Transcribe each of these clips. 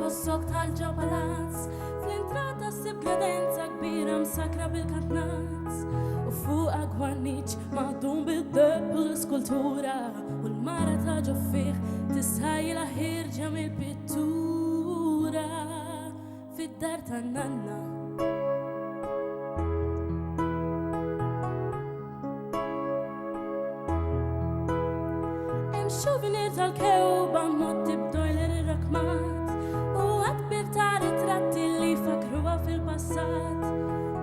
fossok tal-ġo-palazz fl-entrata ssib kadenza kbira msakra bil-katnazz u fuqa gwarniċ maħdum bil-deb u l-skultura u l-mara ta' ġoffieħ tisħajla ħirġa mill-pittura fid-dar tan-nanna. Souvenir tal-kewba motti b'dojler ir-rakmat u għadbir ta' ritratti li fakruha fil-passat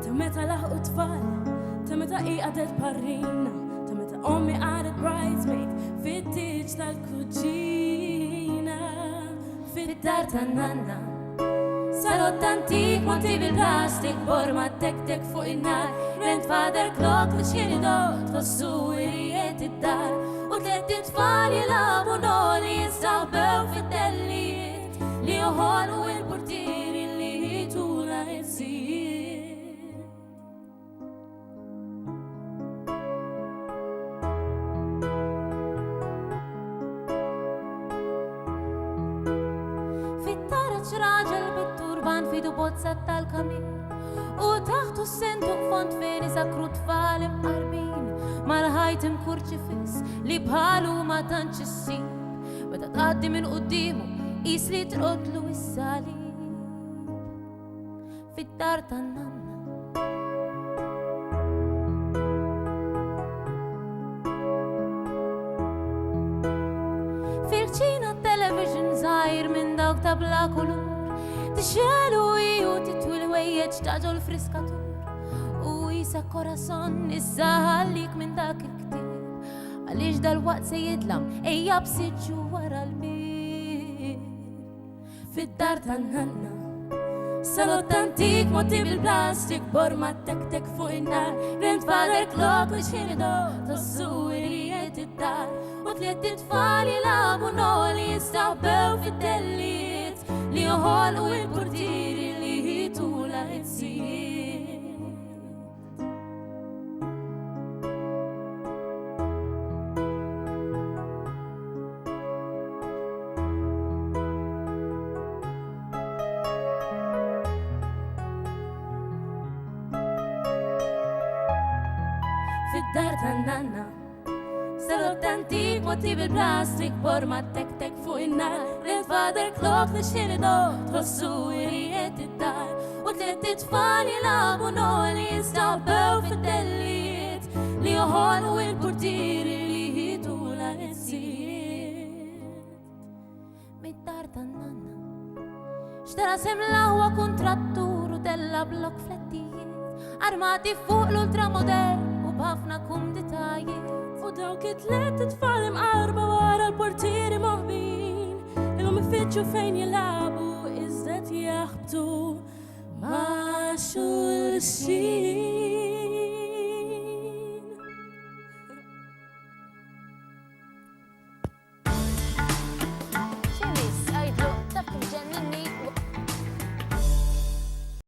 ta' meta laħqu tfal, ta' meta qiegħdet parrina, ta' meta ommi qaret bridesmaid fit-tiġ tal-kuġina fid-dar tan-nanna. Salott antik motti bil-plastik borma tek-tek fuq in-nar grandfather clock li xjerido tħossu irijiet id-dar u tliet tfal jilagħbu noli jistaħbew fid-dellijiet li joħolqu l-portieri li jitula jsier. Fit-taraġġ raġel bit-turban fidu bozza tal-kamin u taħtu s-sentu font fejn isakru tfal imqarbin mal-ħajt imkurċifis li bħalu ma tantx issib meta tgħaddi minn qudiemu qis li tqotlu s-salib fid-dar tan-nanna. Fil-ċina television żgħir minn dawk ta' bla kulur tixelu u titwil wejjeġ ta' ġol friskatur u jisa korazon issa ħallik minn dak il-ktieb għaliex dal-waqt se jidlam ejja bsiġġu wara l-bib fid-dar tan-nanna. Salott antik motti bil-plastik borma tek-tek fuq in-nar grandfather clock li xjerido tossu irijiet id-dar u tliet tfal jilagħbu noli jistaħbew fid-dellijiet li joħolqu l-portieri li jitula jsier. Fid-dar tan-nanna. Salott antik motti bil-plastik borma tek-tek fuq in-nar grandfather clock li xjerido tħossu irijiet id-dar u tliet tfal jilagħbu noli jistaħbew fid-dellijiet li joħolqu l-portieri li jitula jsier. Mid-dar tan-nanna xtara sem l-aħwa kuntrattur u della blok flettijiet armati fuq l-ultramodern u b'ħafna kumditajiet u dawk it-tliet tfal imqarba wara l-portieri moħbin ilhom ifittxu fejn jilagħbu iżda jaħbtu ma' xulxin.